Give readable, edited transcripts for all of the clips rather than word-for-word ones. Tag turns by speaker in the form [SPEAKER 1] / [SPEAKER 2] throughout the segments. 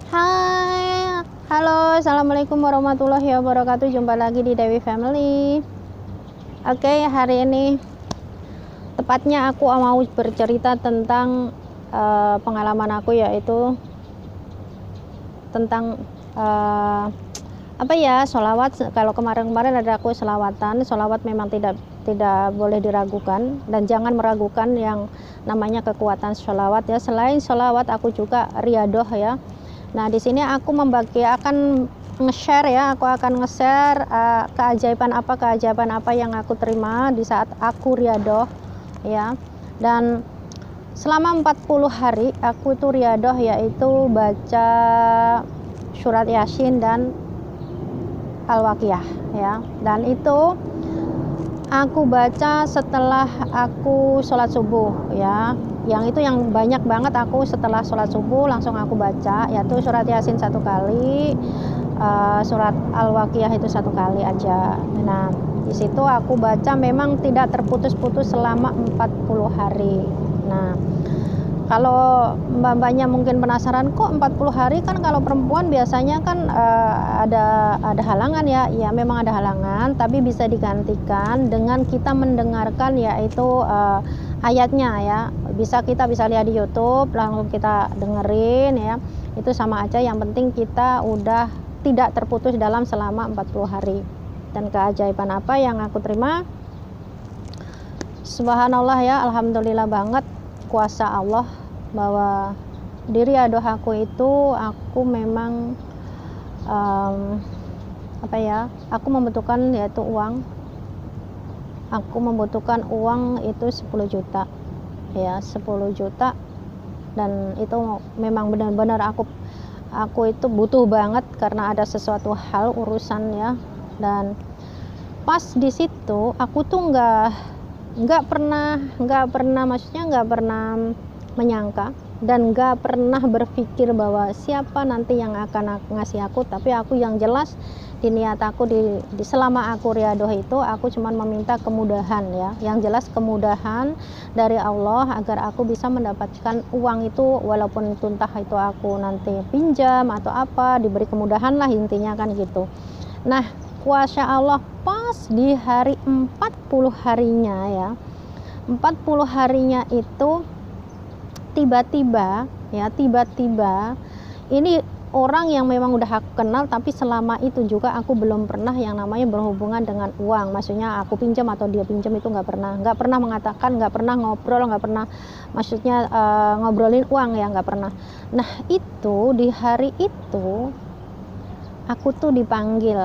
[SPEAKER 1] Hai, halo, assalamualaikum warahmatullahi wabarakatuh. Jumpa lagi di Dewi Family. Oke, hari ini tepatnya aku mau bercerita tentang pengalaman aku, yaitu tentang sholawat. Kalau kemarin-kemarin ada aku sholawatan. Sholawat memang tidak boleh diragukan dan jangan meragukan yang namanya kekuatan sholawat ya. Selain sholawat, aku juga riadoh ya. Nah, di sini aku akan nge-share ya, aku akan nge-share keajaiban apa yang aku terima di saat aku riadoh ya. Dan selama 40 hari aku itu riadoh, yaitu baca surat Yasin dan Al-Waqiah ya. Dan itu aku baca setelah aku sholat subuh ya. Yang itu yang banyak banget, aku setelah sholat subuh langsung aku baca, yaitu surat Yasin 1 kali, surat Al-Waqiah itu 1 kali aja. Nah, di situ aku baca memang tidak terputus-putus selama 40 hari. Nah, kalau mbak-mbaknya mungkin penasaran, kok 40 hari, kan kalau perempuan biasanya kan ada halangan ya. Ya memang ada halangan, tapi bisa digantikan dengan kita mendengarkan, yaitu ayatnya ya. Kita bisa lihat di YouTube, langsung kita dengerin ya. Itu sama aja, yang penting kita udah tidak terputus dalam selama 40 hari. Dan keajaiban apa yang aku terima? Subhanallah ya, alhamdulillah banget kuasa Allah, bahwa diri riadoh aku itu aku memang aku membutuhkan yaitu uang. Aku membutuhkan uang itu 10 juta ya, 10 juta. Dan itu memang benar-benar aku itu butuh banget karena ada sesuatu hal urusan ya. Dan pas di situ aku tuh nggak pernah menyangka dan nggak pernah berpikir bahwa siapa nanti yang akan ngasih aku. Tapi aku yang jelas di niat aku di selama aku riadoh itu, aku cuman meminta kemudahan ya, yang jelas kemudahan dari Allah agar aku bisa mendapatkan uang itu, walaupun itu entah itu aku nanti pinjam atau apa, diberi kemudahan lah intinya kan gitu. Nah, kuasa Allah pas di hari 40 harinya ya, 40 harinya itu tiba-tiba ini orang yang memang udah aku kenal, tapi selama itu juga aku belum pernah yang namanya berhubungan dengan uang. Maksudnya aku pinjam atau dia pinjam, itu nggak pernah mengatakan, nggak pernah ngobrol, nggak pernah maksudnya ngobrolin uang ya, nggak pernah. Nah, itu di hari itu aku tuh dipanggil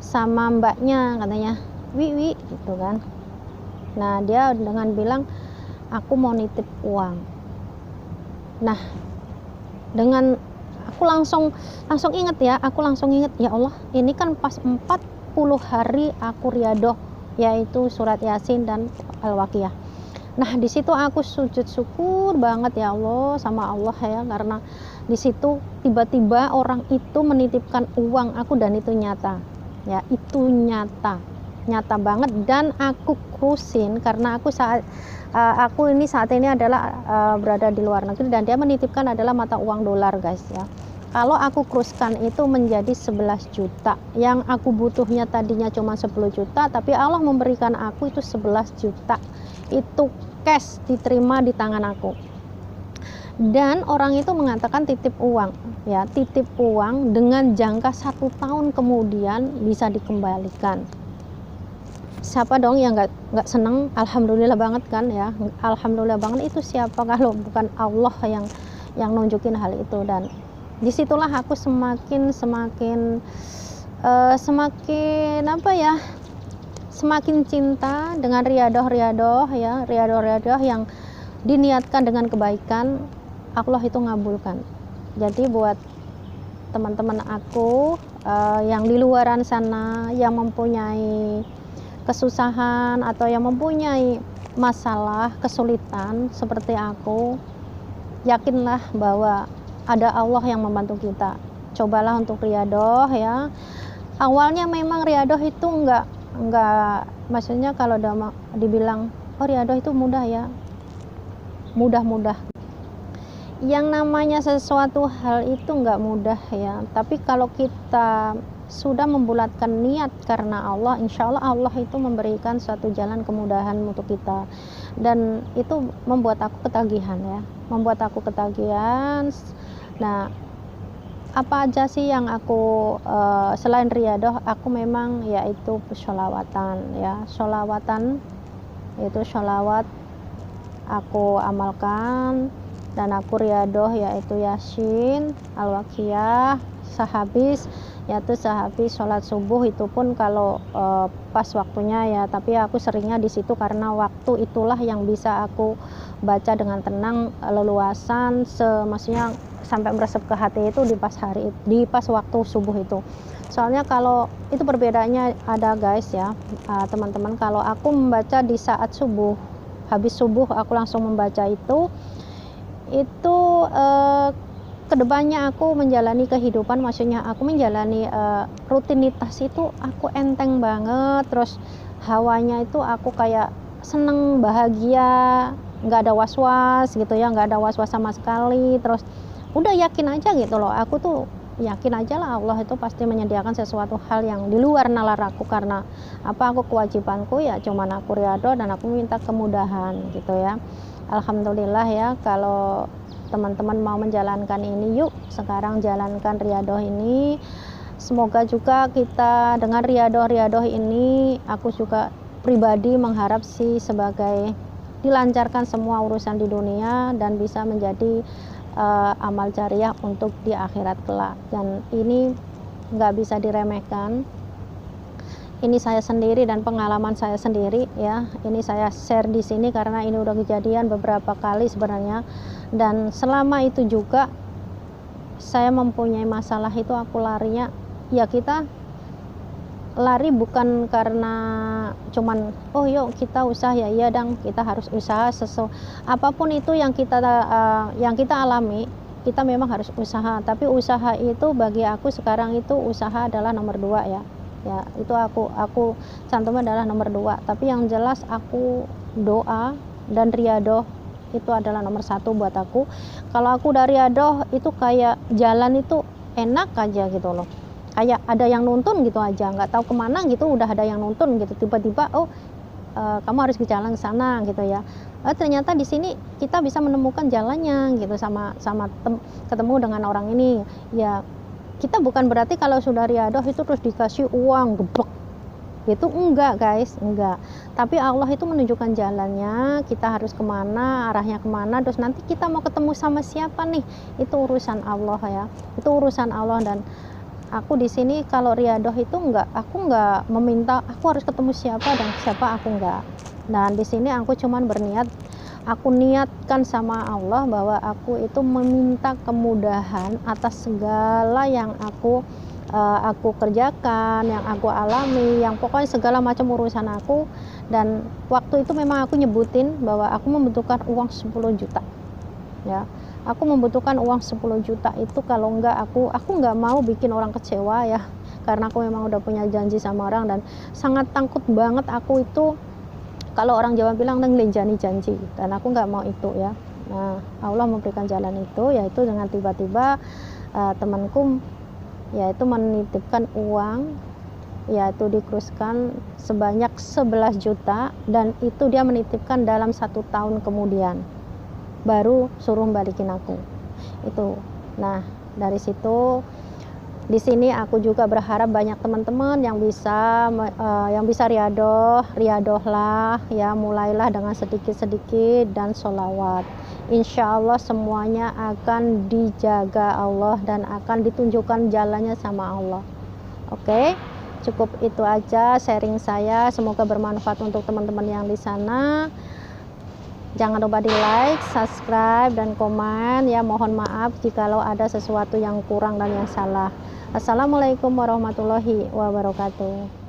[SPEAKER 1] sama mbaknya, katanya Wi gitu kan. Nah, dia dengan bilang aku mau nitip uang. Nah, dengan aku langsung inget ya, ya Allah, ini kan pas 40 hari aku riadoh, yaitu surat Yasin dan Al-Waqiah. Nah, di situ aku sujud syukur banget ya Allah sama Allah ya, karena di situ tiba-tiba orang itu menitipkan uang aku dan itu nyata. Ya, itu nyata banget. Dan aku krusin karena aku saat ini adalah berada di luar negeri, dan dia menitipkan adalah mata uang dolar guys ya. Kalau aku kruskan itu menjadi 11 juta. Yang aku butuhnya tadinya cuma 10 juta, tapi Allah memberikan aku itu 11 juta. Itu cash diterima di tangan aku. Dan orang itu mengatakan titip uang ya, titip uang dengan jangka 1 tahun kemudian bisa dikembalikan. Siapa dong yang nggak seneng? Alhamdulillah banget kan ya, alhamdulillah banget. Itu siapa kalau bukan Allah yang nunjukin hal itu. Dan disitulah aku semakin cinta dengan riadoh yang diniatkan dengan kebaikan. Allah itu ngabulkan. Jadi buat teman-teman aku yang di luaran sana yang mempunyai kesusahan atau yang mempunyai masalah, kesulitan seperti aku, yakinlah bahwa ada Allah yang membantu kita. Cobalah untuk riadoh ya. Awalnya memang riadoh itu enggak maksudnya kalau dibilang oh riadoh itu mudah ya, mudah Yang namanya sesuatu hal itu nggak mudah ya, tapi kalau kita sudah membulatkan niat karena Allah, insya Allah Allah itu memberikan suatu jalan kemudahan untuk kita. Dan itu membuat aku ketagihan ya, membuat aku ketagihan. Nah, apa aja sih yang aku selain riadoh, aku memang yaitu sholawatan ya, sholawatan itu sholawat aku amalkan, dan aku riadoh yaitu Yasin, Al-Waqiah, sehabis yaitu sehabis sholat subuh. Itu pun kalau pas waktunya ya, tapi aku seringnya di situ karena waktu itulah yang bisa aku baca dengan tenang, leluasan, maksudnya sampai meresap ke hati itu di pas waktu subuh itu. Soalnya kalau itu perbedaannya ada guys ya, teman-teman, kalau aku membaca di saat subuh, habis subuh aku langsung membaca itu kedepannya aku menjalani kehidupan, maksudnya aku menjalani rutinitas itu aku enteng banget. Terus hawanya itu aku kayak seneng, bahagia, nggak ada was-was gitu ya, nggak ada was-was sama sekali. Terus udah yakin aja gitu loh, aku tuh yakin aja lah Allah itu pasti menyediakan sesuatu hal yang di luar nalar aku. Karena apa, aku kewajibanku ya cuman aku riado dan aku minta kemudahan gitu ya. Alhamdulillah ya, kalau teman-teman mau menjalankan ini, yuk sekarang jalankan riadoh ini. Semoga juga kita dengan riadoh ini, aku juga pribadi mengharap sih sebagai dilancarkan semua urusan di dunia dan bisa menjadi amal jariah untuk di akhirat kelak. Dan ini nggak bisa diremehkan. Ini saya sendiri dan pengalaman saya sendiri ya. Ini saya share di sini karena ini udah kejadian beberapa kali sebenarnya. Dan selama itu juga saya mempunyai masalah itu, aku larinya ya, kita lari bukan karena cuman oh yuk kita usaha ya, iya dong kita harus usaha apapun itu yang kita alami, kita memang harus usaha. Tapi usaha itu bagi aku sekarang itu usaha adalah nomor 2 ya. Ya itu aku cantumnya adalah nomor 2. Tapi yang jelas aku doa dan riadoh itu adalah nomor 1 buat aku. Kalau aku dari riadoh itu kayak jalan itu enak aja gitu loh, kayak ada yang nuntun gitu aja, nggak tahu kemana gitu, udah ada yang nuntun gitu, tiba-tiba kamu harus ke jalan ke sana gitu ya. Ternyata di sini kita bisa menemukan jalannya gitu, ketemu dengan orang ini ya. Kita bukan berarti kalau sudah riadoh itu terus dikasih uang gebek, itu enggak guys, enggak. Tapi Allah itu menunjukkan jalannya, kita harus kemana, arahnya kemana, terus nanti kita mau ketemu sama siapa nih, itu urusan Allah ya, itu urusan Allah. Dan aku di sini kalau riadoh itu aku enggak meminta aku harus ketemu siapa dan siapa, aku enggak. Dan di sini aku cuman berniat, aku niatkan sama Allah bahwa aku itu meminta kemudahan atas segala yang aku kerjakan, yang aku alami, yang pokoknya segala macam urusan aku. Dan waktu itu memang aku nyebutin bahwa aku membutuhkan uang 10 juta ya. Aku membutuhkan uang 10 juta itu, kalau enggak aku enggak mau bikin orang kecewa ya, karena aku memang udah punya janji sama orang. Dan sangat takut banget aku itu kalau orang Jawa bilang ngelenjani janji, dan aku nggak mau itu ya. Nah, Allah memberikan jalan itu, yaitu dengan tiba-tiba temanku yaitu menitipkan uang, yaitu dikruskan sebanyak 11 juta, dan itu dia menitipkan dalam 1 tahun kemudian baru suruh balikin aku itu. Nah, dari situ di sini aku juga berharap banyak teman-teman yang bisa riadohlah ya, mulailah dengan sedikit-sedikit dan sholawat. Insya Allah semuanya akan dijaga Allah dan akan ditunjukkan jalannya sama Allah. Oke, cukup itu aja sharing saya, semoga bermanfaat untuk teman-teman yang di sana. Jangan lupa di like, subscribe, dan komen ya. Mohon maaf jikalau ada sesuatu yang kurang dan yang salah. Assalamualaikum warahmatullahi wabarakatuh.